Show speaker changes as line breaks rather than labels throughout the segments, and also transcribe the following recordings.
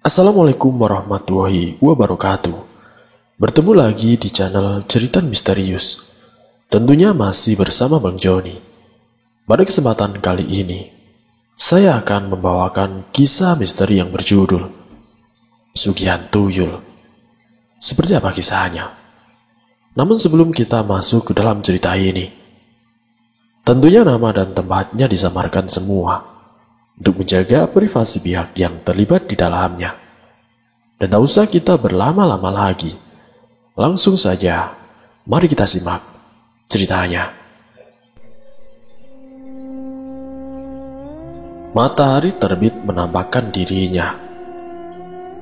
Assalamualaikum warahmatullahi wabarakatuh. Bertemu lagi di channel Cerita Misterius. Tentunya masih bersama Bang Joni. Pada kesempatan kali ini, saya akan membawakan kisah misteri yang berjudul Pesugihan Tuyul. Seperti apa kisahnya? Namun sebelum kita masuk ke dalam cerita ini, tentunya nama dan tempatnya disamarkan semua untuk menjaga privasi pihak yang terlibat di dalamnya. Dan tak usah kita berlama-lama lagi, langsung saja mari kita simak ceritanya. Matahari terbit menampakkan dirinya.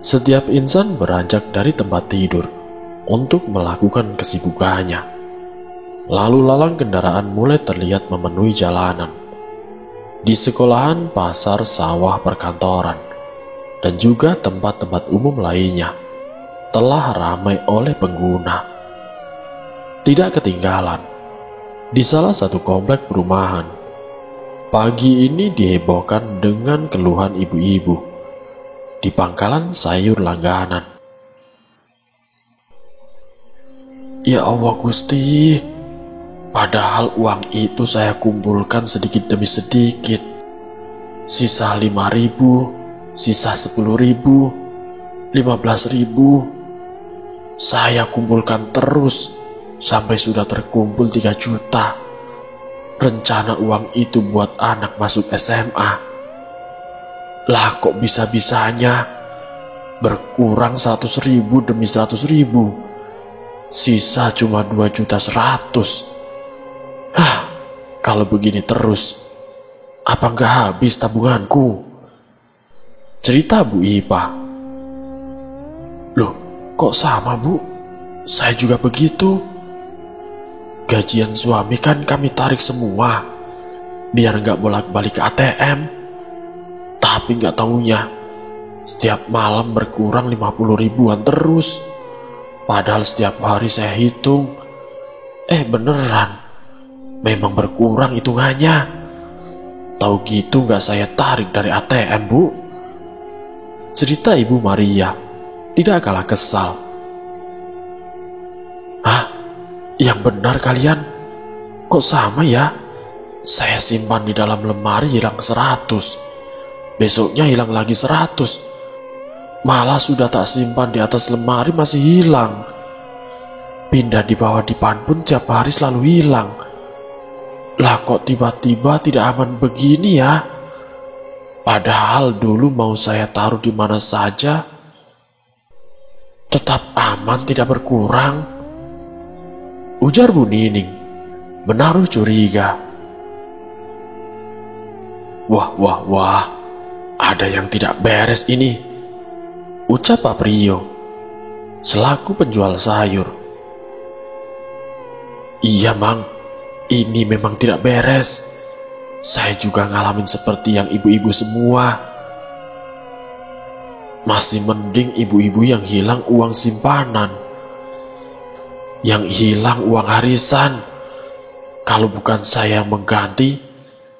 Setiap insan beranjak dari tempat tidur untuk melakukan kesibukannya. Lalu lalang kendaraan mulai terlihat memenuhi jalanan. Di sekolahan, pasar, sawah, perkantoran, dan juga tempat-tempat umum lainnya telah ramai oleh pengguna. Tidak ketinggalan, di salah satu komplek perumahan, pagi ini dihebohkan dengan keluhan ibu-ibu di pangkalan sayur langganan. Ya Allah Gusti, padahal uang itu saya kumpulkan sedikit demi sedikit. Sisa 5.000, sisa 10.000, 15.000. Saya kumpulkan terus sampai sudah terkumpul 3 juta. Rencana uang itu buat anak masuk SMA. Lah kok bisa-bisanya berkurang 100.000 demi 100.000. Sisa cuma 2.100.000. Kalau begini terus, apa nggak habis tabunganku? Cerita Bu Ipa. Loh, kok sama Bu? Saya juga begitu. Gajian suami kan kami tarik semua, biar nggak bolak-balik ke ATM. Tapi nggak taunya, setiap malam berkurang 50.000-an terus. Padahal setiap hari saya hitung, beneran. Memang berkurang hitungannya. Tahu gitu gak saya tarik dari ATM, Bu? Cerita Ibu Maria tidak kalah kesal. Hah? Yang benar kalian? Kok sama ya? Saya simpan di dalam lemari hilang 100. Besoknya hilang lagi 100. Malah sudah tak simpan di atas lemari masih hilang. Pindah di bawah dipan pun tiap hari selalu hilang. Lah kok tiba-tiba tidak aman begini ya? Padahal dulu mau saya taruh di mana saja, tetap aman, tidak berkurang. Ujar Bu Nining, menaruh curiga. Wah, ada yang tidak beres ini, ucap Pak Priyo, selaku penjual sayur. Iya Mang, ini memang tidak beres. Saya juga ngalamin seperti yang ibu-ibu semua. Masih mending ibu-ibu yang hilang uang simpanan, yang hilang uang arisan. Kalau bukan saya yang mengganti,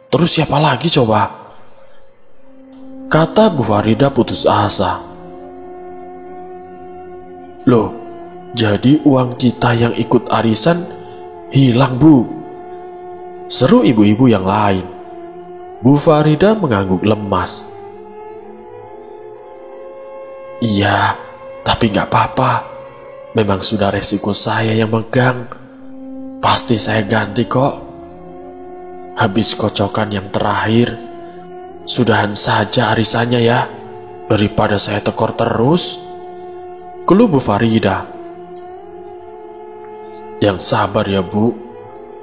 terus siapa lagi coba? Kata Bu Farida putus asa. Loh, jadi uang kita yang ikut arisan hilang, Bu? Seru ibu-ibu yang lain. Bu Farida mengangguk lemas. Iya, tapi gak apa-apa. Memang sudah resiko saya yang megang. Pasti saya ganti kok. Habis kocokan yang terakhir, sudahan saja arisannya ya, daripada saya tekor terus. Keluh Bu Farida. Yang sabar ya Bu.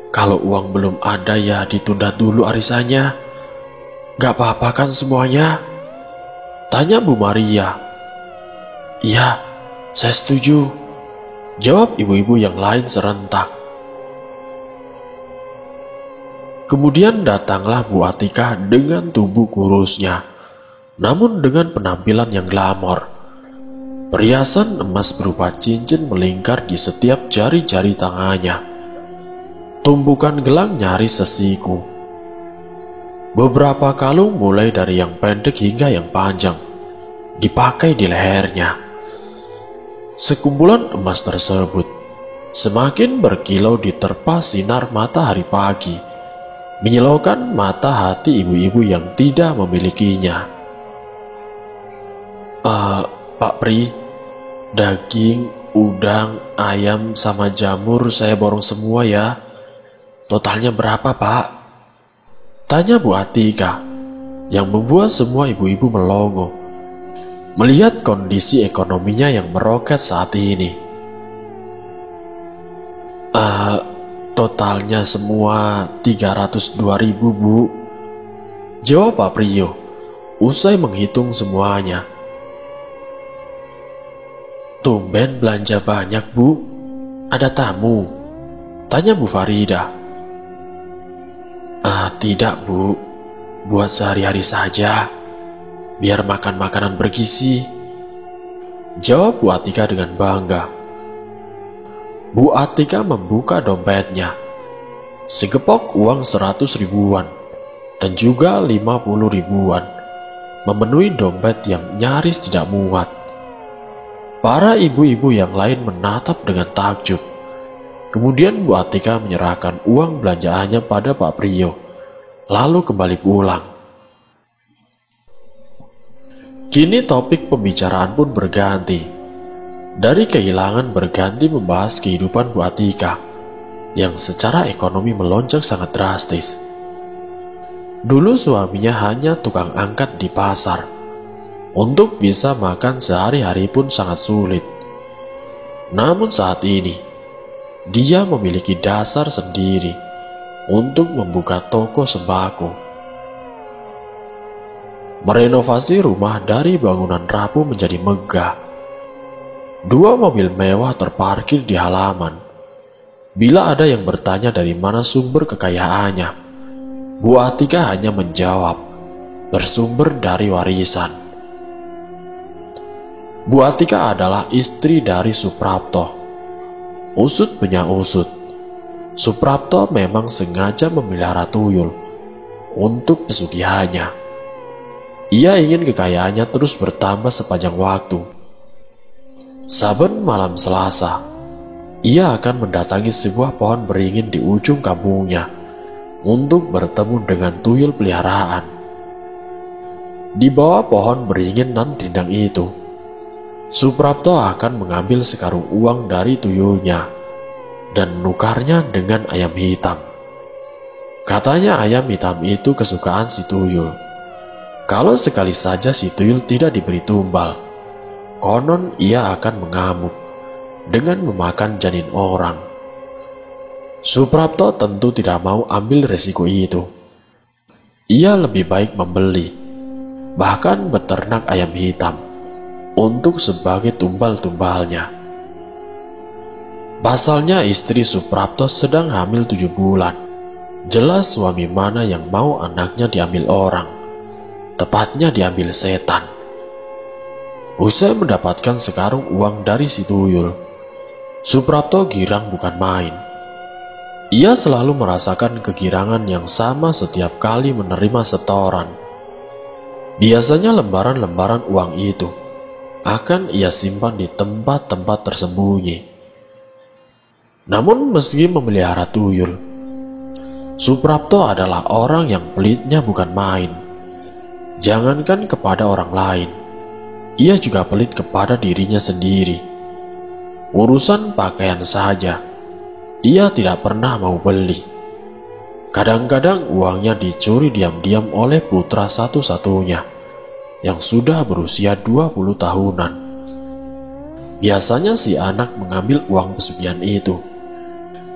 Kalau uang belum ada ya ditunda dulu arisannya. Gak apa-apa kan semuanya? Tanya Bu Maria. Iya, saya setuju, jawab ibu-ibu yang lain serentak. Kemudian datanglah Bu Atika dengan tubuh kurusnya, namun dengan penampilan yang glamor. Perhiasan emas berupa cincin melingkar di setiap jari-jari tangannya. Tumpukan gelang nyaris sesiku. Beberapa kalung mulai dari yang pendek hingga yang panjang dipakai di lehernya. Sekumpulan emas tersebut semakin berkilau diterpa sinar matahari pagi, menyilaukan mata hati ibu-ibu yang tidak memilikinya. Pak Pri, daging, udang, ayam, sama jamur saya borong semua ya. Totalnya berapa, Pak? Tanya Bu Atika, yang membuat semua ibu-ibu melongo melihat kondisi ekonominya yang meroket saat ini. Totalnya semua 302.000, Bu. Jawab Pak Priyo usai menghitung semuanya. Tumben belanja banyak, Bu. Ada tamu? Tanya Bu Farida. Tidak, Bu. Buat sehari-hari saja. Biar makan makanan bergizi. Jawab Bu Atika dengan bangga. Bu Atika membuka dompetnya. Segepok uang 100 ribuan dan juga 50 ribuan memenuhi dompet yang nyaris tidak muat. Para ibu-ibu yang lain menatap dengan takjub. Kemudian Bu Atika menyerahkan uang belanjaannya pada Pak Priyo, lalu kembali pulang. Kini topik pembicaraan pun berganti. Dari kehilangan berganti membahas kehidupan Bu Atika, yang secara ekonomi melonjak sangat drastis. Dulu suaminya hanya tukang angkat di pasar. Untuk bisa makan sehari-hari pun sangat sulit. Namun saat ini, dia memiliki dasar sendiri untuk membuka toko sembako. Merenovasi rumah dari bangunan rapuh menjadi megah. 2 mobil mewah terparkir di halaman. Bila ada yang bertanya dari mana sumber kekayaannya, Bu Atika hanya menjawab, bersumber dari warisan. Bu Atika adalah istri dari Suprapto. Usut punya usut. Suprapto memang sengaja memelihara tuyul untuk pesugihannya. Ia ingin kekayaannya terus bertambah sepanjang waktu. Saben malam Selasa, ia akan mendatangi sebuah pohon beringin di ujung kampungnya untuk bertemu dengan tuyul peliharaan. Di bawah pohon beringin nan rindang itu, Suprapto akan mengambil sekarung uang dari tuyulnya dan menukarnya dengan ayam hitam. Katanya ayam hitam itu kesukaan si tuyul. Kalau sekali saja si tuyul tidak diberi tumbal, konon ia akan mengamuk dengan memakan janin orang. Suprapto tentu tidak mau ambil resiko itu. Ia lebih baik membeli, bahkan beternak ayam hitam untuk sebagai tumbal-tumbalnya. Pasalnya istri Suprapto sedang hamil 7 bulan. Jelas suami mana yang mau anaknya diambil orang, tepatnya diambil setan. Usai mendapatkan sekarung uang dari si tuyul, Suprapto girang bukan main. Ia selalu merasakan kegirangan yang sama setiap kali menerima setoran. Biasanya lembaran-lembaran uang itu akan ia simpan di tempat-tempat tersembunyi. Namun meski memelihara tuyul, Suprapto adalah orang yang pelitnya bukan main. Jangankan kepada orang lain, ia juga pelit kepada dirinya sendiri. Urusan pakaian saja, ia tidak pernah mau beli. Kadang-kadang uangnya dicuri diam-diam oleh putra satu-satunya yang sudah berusia 20 tahunan. Biasanya si anak mengambil uang pesugihan itu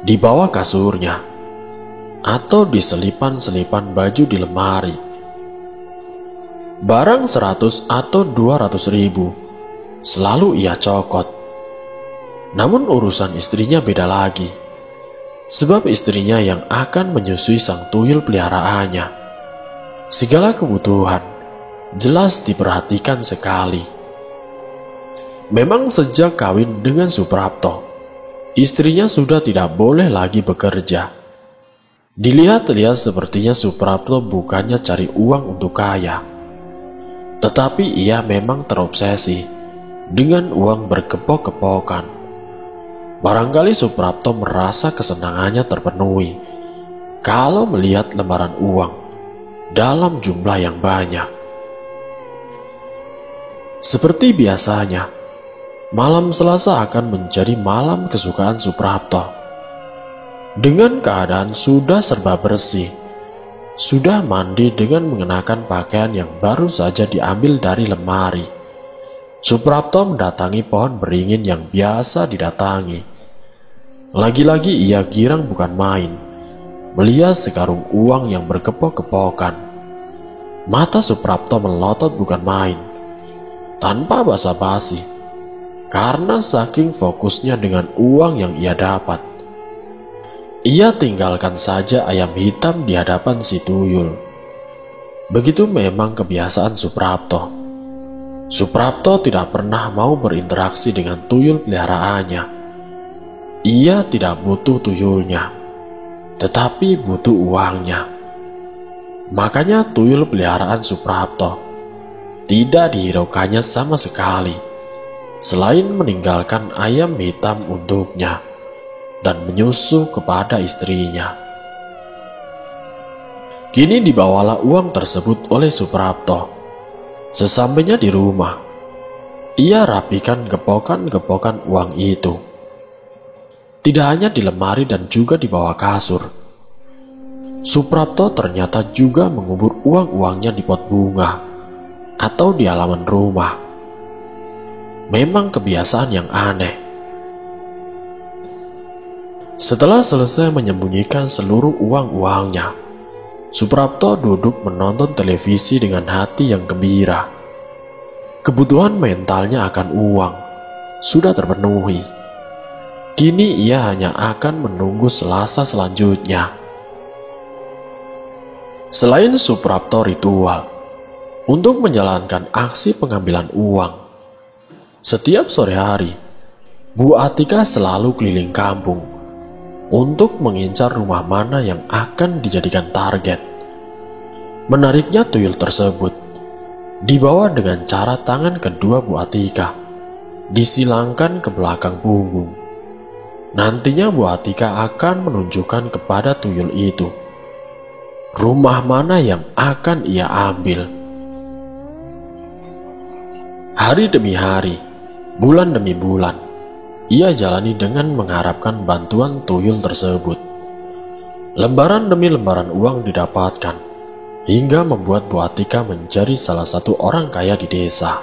di bawah kasurnya atau di selipan-selipan baju di lemari. Barang 100 atau 200 ribu selalu ia cokot. Namun urusan istrinya beda lagi, sebab istrinya yang akan menyusui sang tuyul peliharaannya. Segala kebutuhan jelas diperhatikan sekali. Memang sejak kawin dengan Suprapto, istrinya sudah tidak boleh lagi bekerja. Dilihat-lihat sepertinya Suprapto bukannya cari uang untuk kaya, Tetapi ia memang terobsesi dengan uang berkepok-kepokan. Barangkali Suprapto merasa kesenangannya terpenuhi kalau melihat lembaran uang dalam jumlah yang banyak. Seperti biasanya, malam Selasa akan menjadi malam kesukaan Suprapto. Dengan keadaan sudah serba bersih, sudah mandi dengan mengenakan pakaian yang baru saja diambil dari lemari, Suprapto mendatangi pohon beringin yang biasa didatangi. Lagi-lagi ia girang bukan main melihat sekarung uang yang berkepok-kepokan. Mata Suprapto melotot bukan main, tanpa basa-basi, karena saking fokusnya dengan uang yang ia dapat. Ia tinggalkan saja ayam hitam di hadapan si tuyul. Begitu memang kebiasaan Suprapto. Suprapto tidak pernah mau berinteraksi dengan tuyul peliharaannya. Ia tidak butuh tuyulnya, tetapi butuh uangnya. Makanya tuyul peliharaan Suprapto tidak dihiraukannya sama sekali, selain meninggalkan ayam hitam untuknya dan menyusu kepada istrinya. Kini dibawalah uang tersebut oleh Suprapto. Sesampainya di rumah, ia rapikan gepokan-gepokan uang itu. Tidak hanya di lemari dan juga di bawah kasur. Suprapto ternyata juga mengubur uang-uangnya di pot bunga atau di halaman rumah. Memang kebiasaan yang aneh. Setelah selesai menyembunyikan seluruh uang-uangnya, Suprapto duduk menonton televisi dengan hati yang gembira. Kebutuhan mentalnya akan uang sudah terpenuhi. Kini ia hanya akan menunggu Selasa selanjutnya. Selain Suprapto ritual untuk menjalankan aksi pengambilan uang, setiap sore hari, Bu Atika selalu keliling kampung untuk mengincar rumah mana yang akan dijadikan target. Menariknya tuyul tersebut dibawa dengan cara tangan kedua Bu Atika disilangkan ke belakang punggung. Nantinya Bu Atika akan menunjukkan kepada tuyul itu rumah mana yang akan ia ambil. Hari demi hari, bulan demi bulan, ia jalani dengan mengharapkan bantuan tuyul tersebut. Lembaran demi lembaran uang didapatkan, hingga membuat Bu Atika menjadi salah satu orang kaya di desa.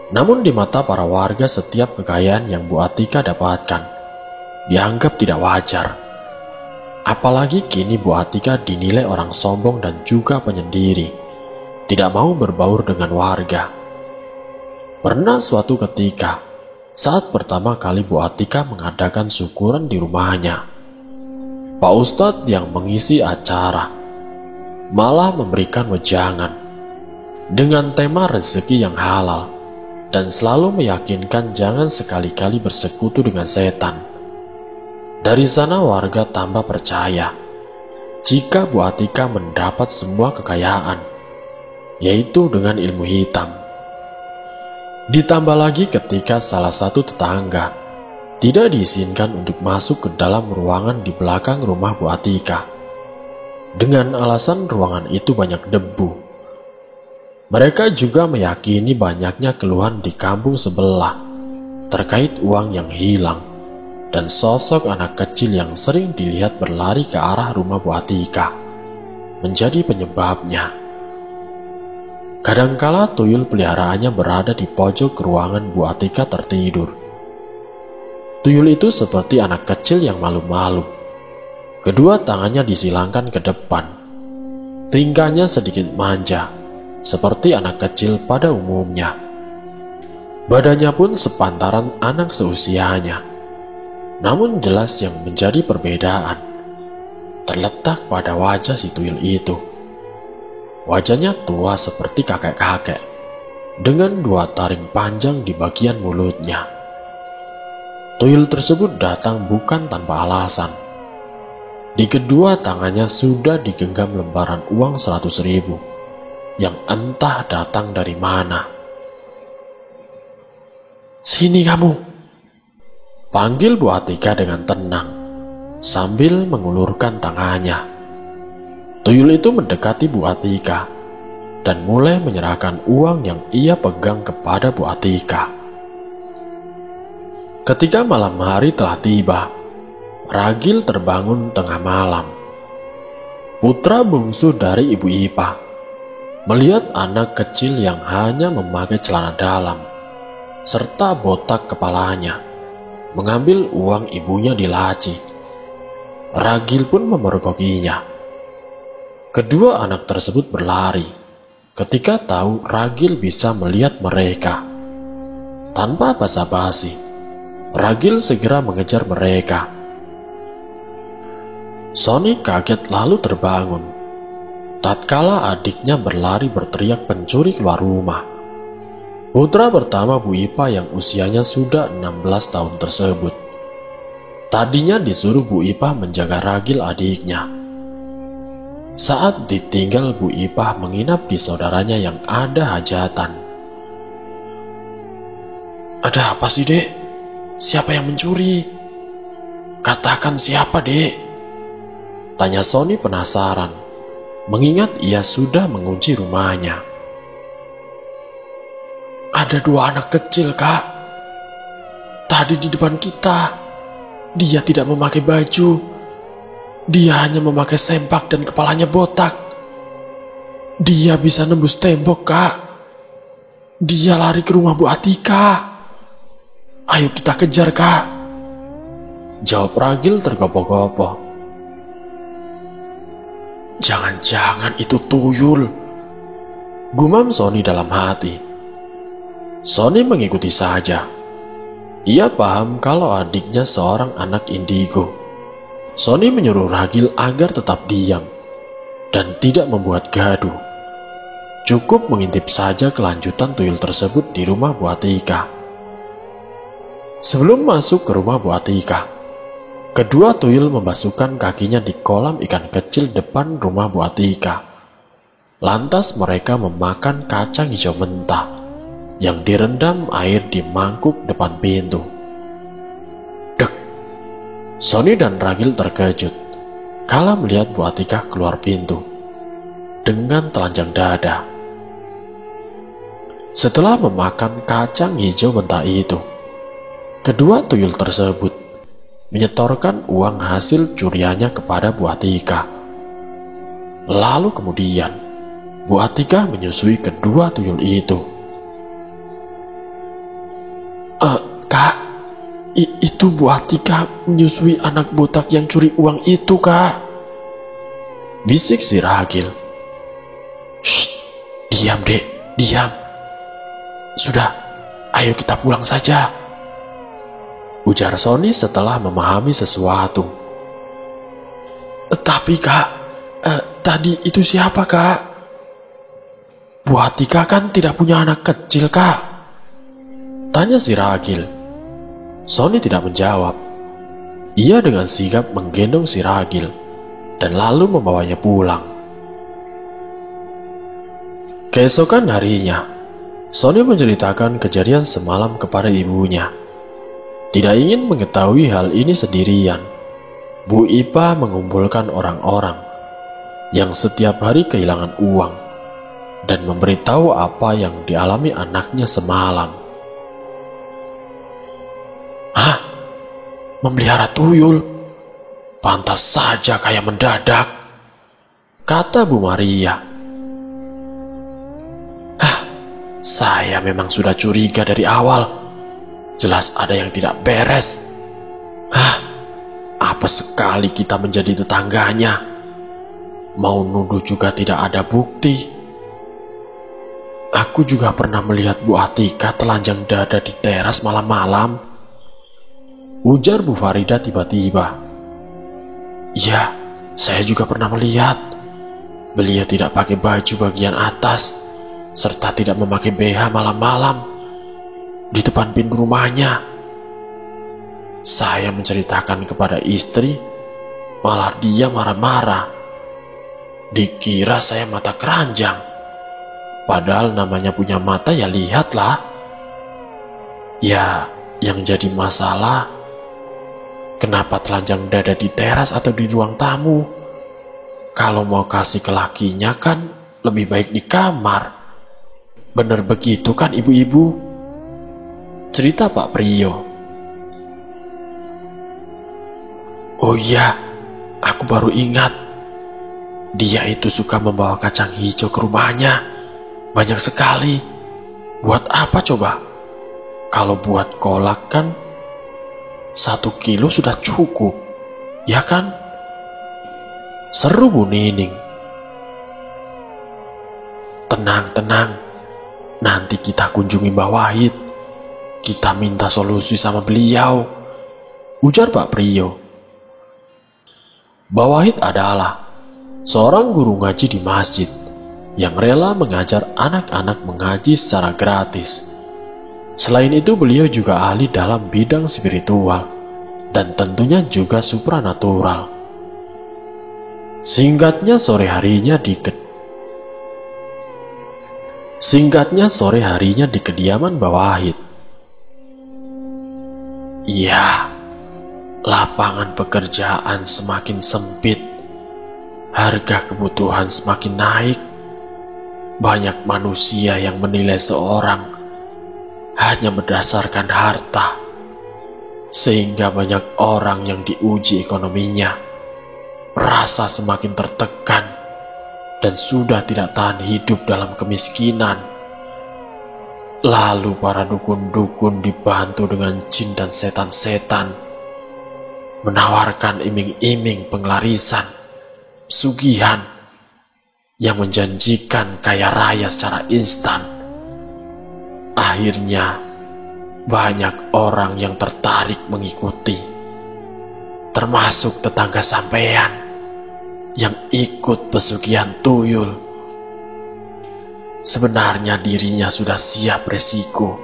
Namun di mata para warga, setiap kekayaan yang Bu Atika dapatkan dianggap tidak wajar. Apalagi kini Bu Atika dinilai orang sombong dan juga penyendiri, tidak mau berbaur dengan warga. Pernah suatu ketika, saat pertama kali Bu Atika mengadakan syukuran di rumahnya, Pak Ustadz yang mengisi acara malah memberikan wejangan dengan tema rezeki yang halal dan selalu meyakinkan jangan sekali-kali bersekutu dengan setan. Dari sana warga tambah percaya jika Bu Atika mendapat semua kekayaan, yaitu dengan ilmu hitam. Ditambah lagi ketika salah satu tetangga tidak diizinkan untuk masuk ke dalam ruangan di belakang rumah Bu Atika, dengan alasan ruangan itu banyak debu. Mereka juga meyakini banyaknya keluhan di kampung sebelah terkait uang yang hilang dan sosok anak kecil yang sering dilihat berlari ke arah rumah Bu Atika menjadi penyebabnya. Kadangkala tuyul peliharaannya berada di pojok ruangan Bu Atika tertidur. Tuyul itu seperti anak kecil yang malu-malu. Kedua tangannya disilangkan ke depan. Tingkahnya sedikit manja, seperti anak kecil pada umumnya. Badannya pun sepantaran anak seusianya. Namun jelas yang menjadi perbedaan terletak pada wajah si tuyul itu. Wajahnya tua seperti kakek-kakek, dengan dua taring panjang di bagian mulutnya. Tuyul tersebut datang bukan tanpa alasan. Di kedua tangannya sudah digenggam lembaran uang 100.000. yang entah datang dari mana. "Sini kamu," panggil Bu Atika dengan tenang sambil mengulurkan tangannya. Tuyul itu mendekati Bu Atika dan mulai menyerahkan uang yang ia pegang kepada Bu Atika. Ketika malam hari telah tiba, Ragil terbangun tengah malam. Putra bungsu dari Ibu Ipa melihat anak kecil yang hanya memakai celana dalam serta botak kepalanya mengambil uang ibunya di laci. Ragil pun memergokinya. Kedua anak tersebut berlari ketika tahu Ragil bisa melihat mereka. Tanpa basa-basi, Ragil segera mengejar mereka. Sony kaget lalu terbangun tatkala adiknya berlari berteriak pencuri keluar rumah. Putra pertama Bu Ipa yang usianya sudah 16 tahun tersebut tadinya disuruh Bu Ipa menjaga Ragil adiknya. Saat ditinggal Bu Ipa menginap di saudaranya yang ada hajatan. "Ada apa sih, Dek? Siapa yang mencuri? Katakan siapa, Dek?" tanya Sony penasaran, mengingat ia sudah mengunci rumahnya. "Ada 2 anak kecil, Kak. Tadi di depan kita. Dia tidak memakai baju. Dia hanya memakai sempak dan kepalanya botak. Dia bisa nembus tembok, Kak. Dia lari ke rumah Bu Atika. Ayo kita kejar, Kak," jawab Ragil tergopoh-gopoh. "Jangan-jangan itu tuyul," gumam Sony dalam hati. Sony mengikuti saja. Ia paham kalau adiknya seorang anak indigo. Sony menyuruh Ragil agar tetap diam dan tidak membuat gaduh. Cukup mengintip saja kelanjutan tuyul tersebut di rumah Bu Atika. Sebelum masuk ke rumah Bu Atika, kedua tuyul membasuhkan kakinya di kolam ikan kecil depan rumah Bu Atika. Lantas mereka memakan kacang hijau mentah yang direndam air di mangkuk depan pintu. Dek! Sony dan Ragil terkejut kala melihat Bu Atika keluar pintu dengan telanjang dada. Setelah memakan kacang hijau mentah itu, kedua tuyul tersebut menyetorkan uang hasil curiannya kepada Bu Atika. Lalu kemudian Bu Atika menyusui kedua tuyul itu. Kak, itu Bu Atika menyusui anak botak yang curi uang itu, Kak," bisik si Ragil. "Shh, diam, Dek, diam. Sudah, ayo kita pulang saja," ujar Sony setelah memahami sesuatu. "Tapi Kak, tadi itu siapa, Kak? Bu Atika kan tidak punya anak kecil, Kak," tanya si Ragil. Sony tidak menjawab. Ia dengan sigap menggendong si Ragil dan lalu membawanya pulang. Keesokan harinya, Sony menceritakan kejadian semalam kepada ibunya. Tidak ingin mengetahui hal ini sendirian, Bu Ipa mengumpulkan orang-orang yang setiap hari kehilangan uang dan memberitahu apa yang dialami anaknya semalam. "Hah? Memelihara tuyul? Pantas saja kayak mendadak," kata Bu Maria. "Saya memang sudah curiga dari awal. Jelas ada yang tidak beres. Apa sekali kita menjadi tetangganya. Mau nuduh juga tidak ada bukti. Aku juga pernah melihat Bu Atika telanjang dada di teras malam-malam," ujar Bu Farida tiba-tiba. "Ya, saya juga pernah melihat. Beliau tidak pakai baju bagian atas, serta tidak memakai BH malam-malam di depan pintu rumahnya. Saya menceritakan kepada istri, malah dia marah-marah. Dikira saya mata keranjang. Padahal namanya punya mata ya lihatlah. Ya, yang jadi masalah, kenapa telanjang dada di teras atau di ruang tamu? Kalau mau kasih ke lakinya kan lebih baik di kamar. Bener begitu kan ibu-ibu? Cerita Pak Priyo. Oh iya, aku baru ingat. Dia itu suka membawa kacang hijau ke rumahnya. Banyak sekali. Buat apa coba? Kalau buat kolak kan 1 kilo sudah cukup, ya kan? Seru Bu Nining. Tenang, nanti kita kunjungi Mbah Wahid. Kita minta solusi sama beliau, ujar Pak Priyo. Mbah Wahid adalah seorang guru ngaji di masjid yang rela mengajar anak-anak mengaji secara gratis. Selain itu, beliau juga ahli dalam bidang spiritual dan tentunya juga supranatural. Singkatnya sore harinya di kediaman Mbah Wahid. Iya, lapangan pekerjaan semakin sempit, harga kebutuhan semakin naik. Banyak manusia yang menilai seorang hanya berdasarkan harta, sehingga banyak orang yang diuji ekonominya merasa semakin tertekan dan sudah tidak tahan hidup dalam kemiskinan. Lalu para dukun-dukun dibantu dengan jin dan setan-setan menawarkan iming-iming penglarisan, pesugihan yang menjanjikan kaya raya secara instan. Akhirnya banyak orang yang tertarik mengikuti, termasuk tetangga sampean yang ikut pesugihan tuyul. Sebenarnya dirinya sudah siap resiko,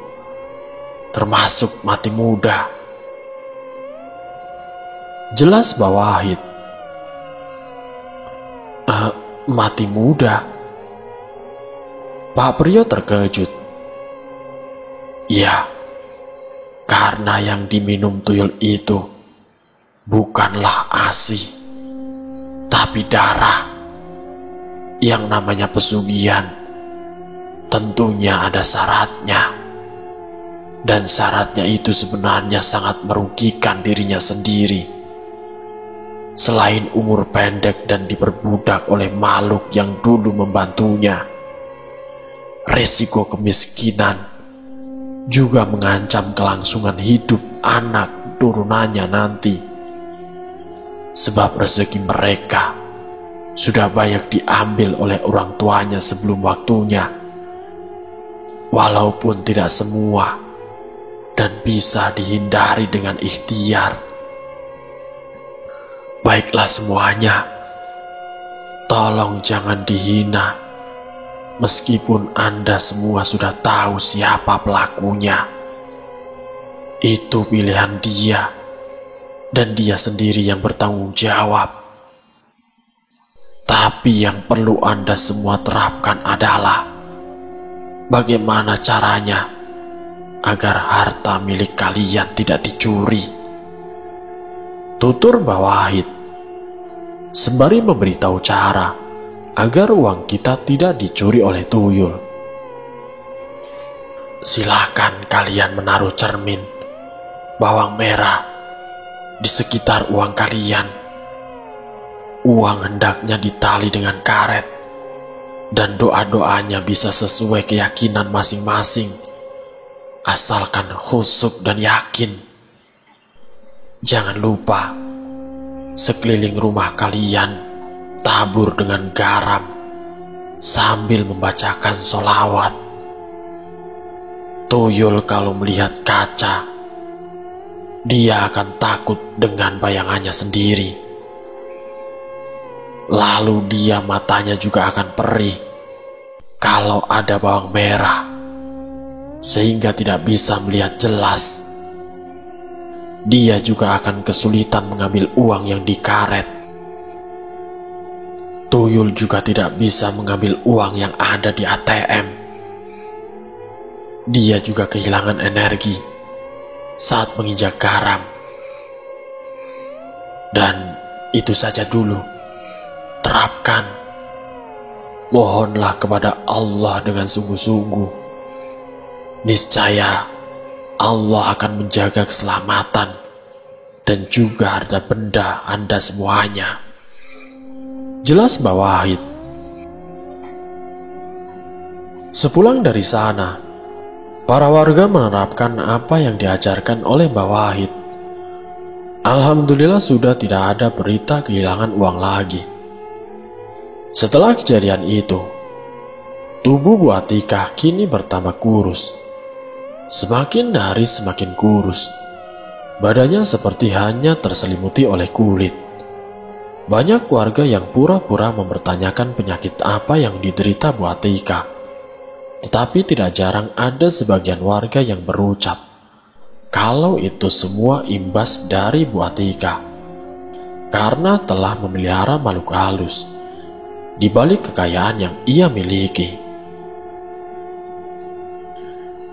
termasuk mati muda. Jelas Mbah Wahid. Mati muda? Pak Priyo terkejut. Ya, karena yang diminum tuyul itu bukanlah ASI, tapi darah. Yang namanya pesugihan tentunya ada syaratnya, dan syaratnya itu sebenarnya sangat merugikan dirinya sendiri. Selain umur pendek dan diperbudak oleh makhluk yang dulu membantunya, resiko kemiskinan juga mengancam kelangsungan hidup anak turunannya nanti. Sebab rezeki mereka sudah banyak diambil oleh orang tuanya sebelum waktunya. Walaupun tidak semua dan bisa dihindari dengan ikhtiar. Baiklah semuanya, tolong jangan dihina. Meskipun Anda semua sudah tahu siapa pelakunya. Itu pilihan dia, dan dia sendiri yang bertanggung jawab. Tapi yang perlu Anda semua terapkan adalah bagaimana caranya agar harta milik kalian tidak dicuri. Tutur Mbah Wahid sembari memberitahu cara agar uang kita tidak dicuri oleh tuyul. Silakan kalian menaruh cermin, bawang merah di sekitar uang kalian. Uang hendaknya ditali dengan karet, dan doa-doanya bisa sesuai keyakinan masing-masing, asalkan khusyuk dan yakin. Jangan lupa, sekeliling rumah kalian tabur dengan garam sambil membacakan sholawat. Tuyul kalau melihat kaca, dia akan takut dengan bayangannya sendiri. Lalu dia matanya juga akan perih kalau ada bawang merah, sehingga tidak bisa melihat jelas. Dia juga akan kesulitan mengambil uang yang dikaret. Tuyul juga tidak bisa mengambil uang yang ada di ATM. Dia juga kehilangan energi saat menginjak garam. Dan itu saja dulu. Terapkan. Mohonlah kepada Allah dengan sungguh-sungguh. Niscaya Allah akan menjaga keselamatan dan juga harta benda Anda semuanya. Jelas Mbak Wahid. Sepulang dari sana, para warga menerapkan apa yang diajarkan oleh Mbak Wahid. Alhamdulillah sudah tidak ada berita kehilangan uang lagi. Setelah kejadian itu, tubuh Bu Atikah kini bertambah kurus. Semakin hari semakin kurus. Badannya seperti hanya terselimuti oleh kulit. Banyak warga yang pura-pura mempertanyakan penyakit apa yang diderita Bu Atikah. Tetapi tidak jarang ada sebagian warga yang berucap kalau itu semua imbas dari Bu Atikah karena telah memelihara makhluk halus di balik kekayaan yang ia miliki.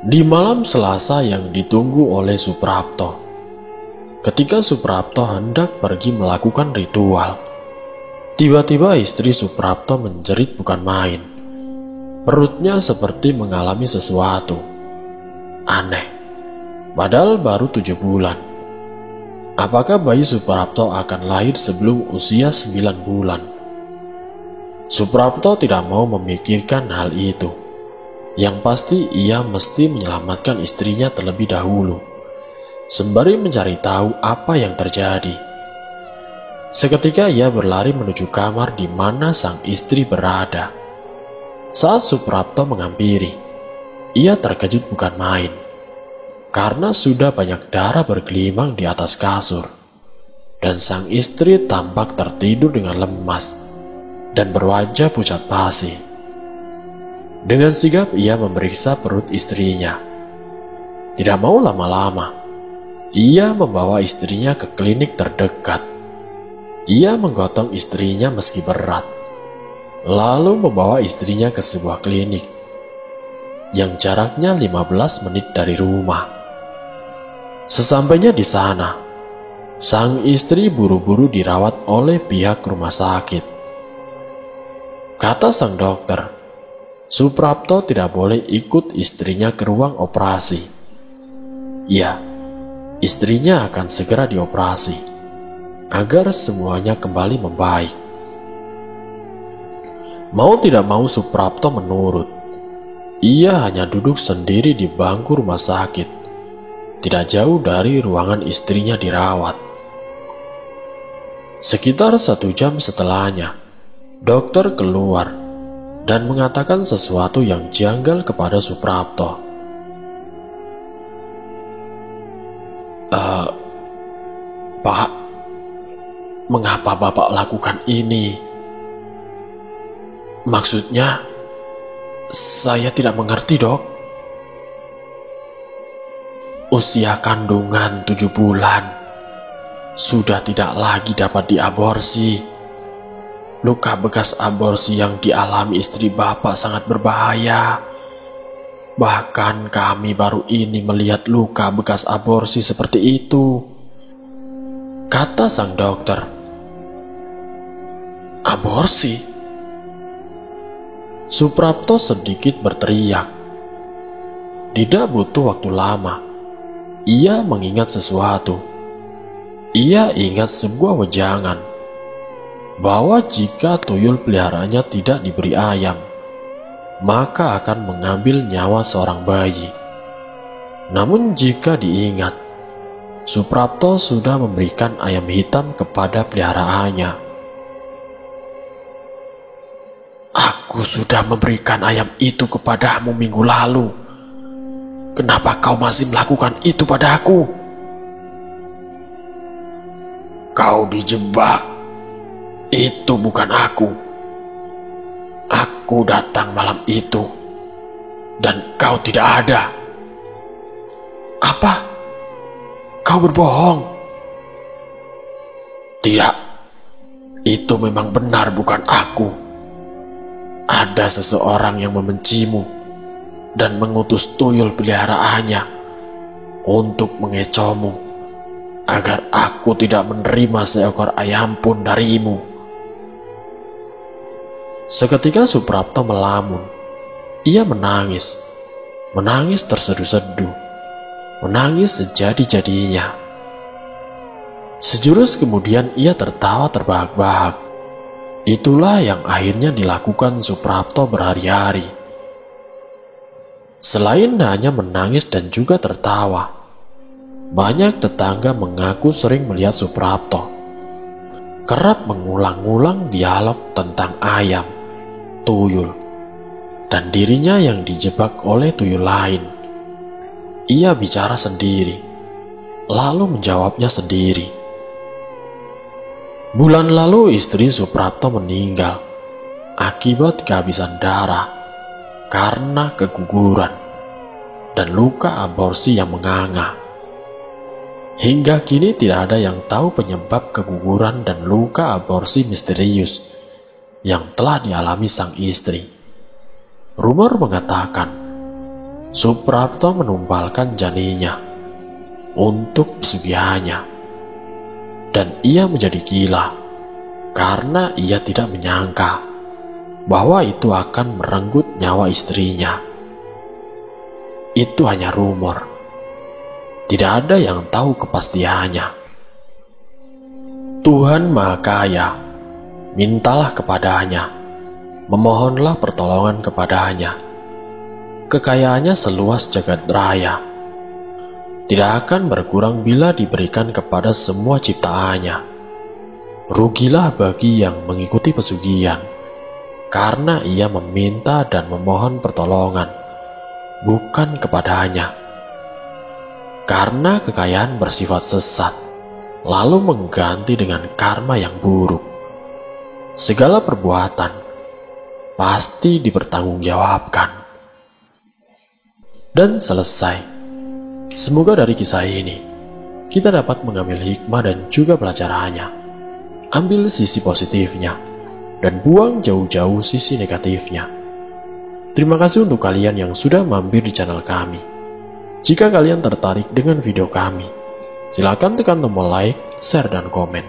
Di malam Selasa yang ditunggu oleh Suprapto, ketika Suprapto hendak pergi melakukan ritual, tiba-tiba istri Suprapto menjerit bukan main. Perutnya seperti mengalami sesuatu aneh, padahal baru 7 bulan. Apakah bayi Suprapto akan lahir sebelum usia 9 bulan? Suprapto tidak mau memikirkan hal itu. Yang pasti ia mesti menyelamatkan istrinya terlebih dahulu, sembari mencari tahu apa yang terjadi. Seketika ia berlari menuju kamar di mana sang istri berada. Saat Suprapto menghampiri, ia terkejut bukan main, karena sudah banyak darah bergelimang di atas kasur, dan sang istri tampak tertidur dengan lemas dan berwajah pucat pasi. Dengan sigap ia memeriksa perut istrinya. Tidak mau lama-lama, ia membawa istrinya ke klinik terdekat. Ia menggotong istrinya meski berat, lalu membawa istrinya ke sebuah klinik yang jaraknya 15 menit dari rumah. Sesampainya di sana, sang istri buru-buru dirawat oleh pihak rumah sakit. Kata sang dokter, Suprapto tidak boleh ikut istrinya ke ruang operasi. Ya, istrinya akan segera dioperasi agar semuanya kembali membaik. Mau tidak mau Suprapto menurut. Ia hanya duduk sendiri di bangku rumah sakit, tidak jauh dari ruangan istrinya dirawat. Sekitar 1 jam setelahnya, dokter keluar dan mengatakan sesuatu yang janggal kepada Suprapto. Pak, mengapa Bapak lakukan ini? Maksudnya, saya tidak mengerti, Dok. Usia kandungan 7 bulan sudah tidak lagi dapat diaborsi. Luka bekas aborsi yang dialami istri Bapak sangat berbahaya. Bahkan kami baru ini melihat luka bekas aborsi seperti itu, kata sang dokter. Aborsi? Suprapto sedikit berteriak. Tidak butuh waktu lama, ia mengingat sesuatu. Ia ingat sebuah wejangan bahwa jika tuyul peliharaannya tidak diberi ayam, maka akan mengambil nyawa seorang bayi. Namun jika diingat, Suprapto sudah memberikan ayam hitam kepada peliharaannya. Aku sudah memberikan ayam itu kepadamu minggu lalu. Kenapa kau masih melakukan itu padaku? Kau dijebak. Itu bukan aku. Aku datang malam itu dan kau tidak ada. Apa? Kau berbohong? Tidak. Itu memang benar, bukan aku. Ada seseorang yang membencimu dan mengutus tuyul peliharaannya untuk mengecohmu agar aku tidak menerima seekor ayam pun darimu. Seketika Suprapto melamun. Ia menangis terseduh-seduh, menangis sejadi-jadinya. Sejurus kemudian ia tertawa terbahak-bahak. Itulah yang akhirnya dilakukan Suprapto berhari-hari. Selain hanya menangis dan juga tertawa, banyak tetangga mengaku sering melihat Suprapto kerap mengulang-ulang dialog tentang ayam, tuyul, dan dirinya yang dijebak oleh tuyul lain. Ia bicara sendiri, lalu menjawabnya sendiri. Bulan lalu istri Suprapto meninggal akibat kehabisan darah karena keguguran dan luka aborsi yang menganga. Hingga kini tidak ada yang tahu penyebab keguguran dan luka aborsi misterius yang telah dialami sang istri. Rumor mengatakan Suprapto menumbalkan janinnya untuk pesugihannya, dan ia menjadi gila karena ia tidak menyangka bahwa itu akan merenggut nyawa istrinya. Itu hanya rumor, tidak ada yang tahu kepastiannya. Tuhan Maha Kaya, mintalah kepadanya, memohonlah pertolongan kepadanya. Kekayaannya seluas jagat raya, tidak akan berkurang bila diberikan kepada semua ciptaannya. Rugilah bagi yang mengikuti pesugihan, karena ia meminta dan memohon pertolongan, bukan kepadanya. Karena kekayaan bersifat sesat, lalu mengganti dengan karma yang buruk. Segala perbuatan pasti dipertanggungjawabkan. Dan selesai. Semoga dari kisah ini kita dapat mengambil hikmah dan juga pelajarannya. Ambil sisi positifnya dan buang jauh-jauh sisi negatifnya. Terima kasih untuk kalian yang sudah mampir di channel kami. Jika kalian tertarik dengan video kami, silakan tekan tombol like, share, dan komen.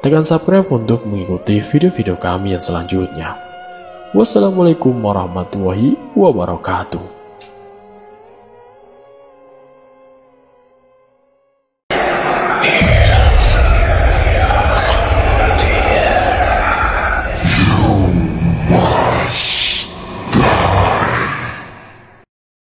Tekan subscribe untuk mengikuti video-video kami yang selanjutnya. Wassalamualaikum warahmatullahi wabarakatuh.